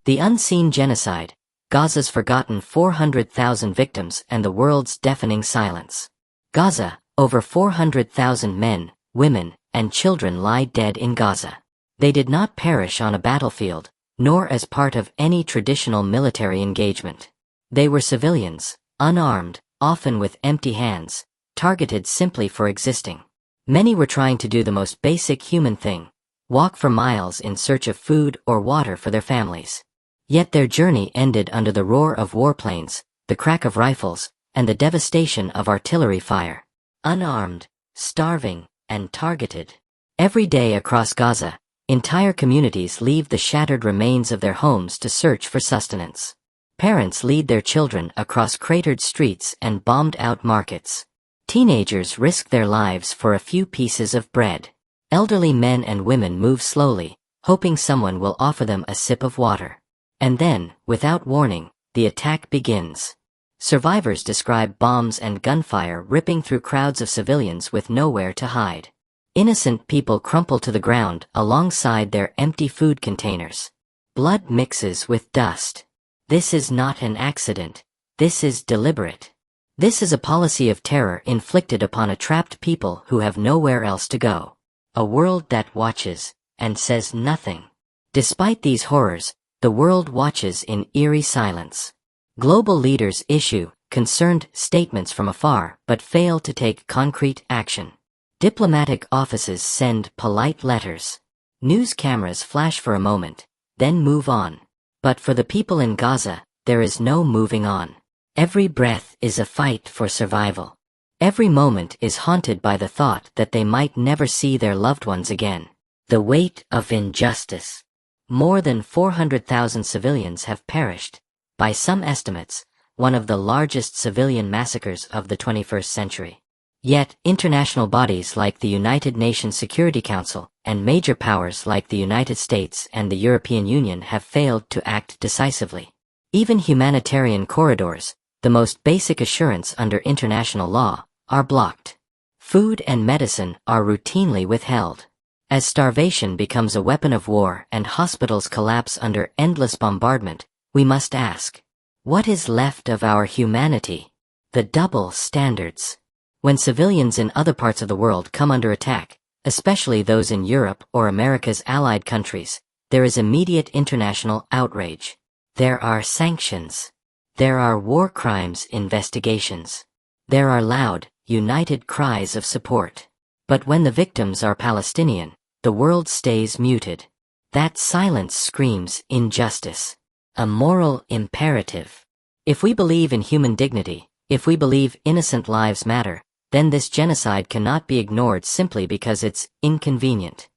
The unseen genocide, Gaza's forgotten 400,000 victims and the world's deafening silence. Gaza, over 400,000 men, women, and children lie dead in Gaza. They did not perish on a battlefield, nor as part of any traditional military engagement. They were civilians, unarmed, often with empty hands, targeted simply for existing. Many were trying to do the most basic human thing: walk for miles in search of food or water for their families. Yet their journey ended under the roar of warplanes, the crack of rifles, and the devastation of artillery fire. Unarmed, starving, and targeted. Every day across Gaza, entire communities leave the shattered remains of their homes to search for sustenance. Parents lead their children across cratered streets and bombed-out markets. Teenagers risk their lives for a few pieces of bread. Elderly men and women move slowly, hoping someone will offer them a sip of water. And then, without warning, the attack begins. Survivors describe bombs and gunfire ripping through crowds of civilians with nowhere to hide. Innocent people crumple to the ground alongside their empty food containers. Blood mixes with dust. This is not an accident. This is deliberate. This is a policy of terror inflicted upon a trapped people who have nowhere else to go. A world that watches, and says nothing. Despite these horrors, the world watches in eerie silence. Global leaders issue concerned statements from afar but fail to take concrete action. Diplomatic offices send polite letters. News cameras flash for a moment, then move on. But for the people in Gaza, there is no moving on. Every breath is a fight for survival. Every moment is haunted by the thought that they might never see their loved ones again. The weight of injustice. More than 400,000 civilians have perished. By some estimates, one of the largest civilian massacres of the 21st century. Yet, international bodies like the United Nations Security Council and major powers like the United States and the European Union have failed to act decisively. Even humanitarian corridors, the most basic assurance under international law, are blocked. Food and medicine are routinely withheld. As starvation becomes a weapon of war and hospitals collapse under endless bombardment, we must ask, what is left of our humanity? The double standards. When civilians in other parts of the world come under attack, especially those in Europe or America's allied countries, there is immediate international outrage. There are sanctions. There are war crimes investigations. There are loud, united cries of support. But when the victims are Palestinian, the world stays muted. That silence screams injustice. A moral imperative. If we believe in human dignity, if we believe innocent lives matter, then this genocide cannot be ignored simply because it's inconvenient.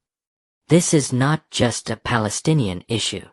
This is not just a Palestinian issue.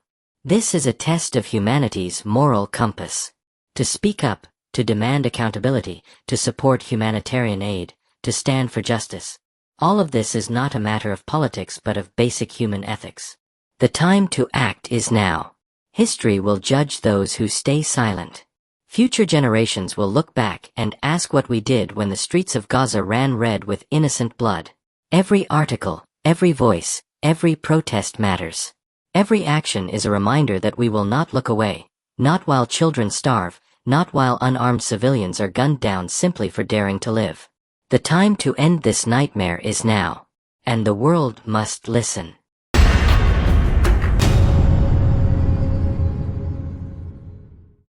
This is a test of humanity's moral compass. To speak up, to demand accountability, to support humanitarian aid, to stand for justice. All of this is not a matter of politics but of basic human ethics. The time to act is now. History will judge those who stay silent. Future generations will look back and ask what we did when the streets of Gaza ran red with innocent blood. Every article, every voice, every protest matters. Every action is a reminder that we will not look away, not while children starve, not while unarmed civilians are gunned down simply for daring to live. The time to end this nightmare is now. And the world must listen.